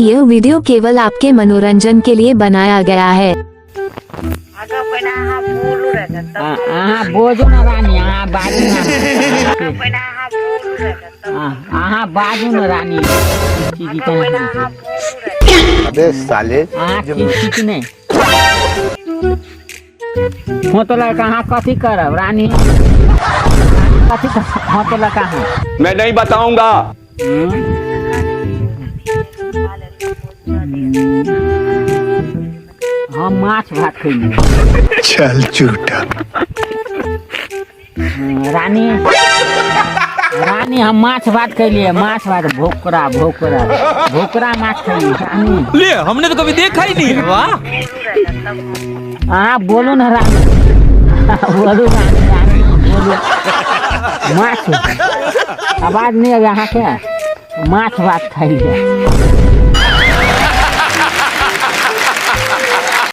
यह वीडियो केवल आपके मनोरंजन के लिए बनाया गया है। बोझो ना रानी बाजू ना बाजू ना रानी अबे साले नहीं हो तो कहाँ कथी करब रानी कथी हो तो कहाँ मैं नहीं बताऊंगा। हम माछ भात खैली चल झूठा। रानी रानी हम माछ भात खैलिए माछ भात भोकरा भोकरा भोकरा माछ खैली रानी। ले हमने तो कभी देखा ही नहीं। वाह बोलो ना रानी बोलो रानी रानी बोलो माछ आवाज नहीं अब यहाँ के माछ भात खैलिए।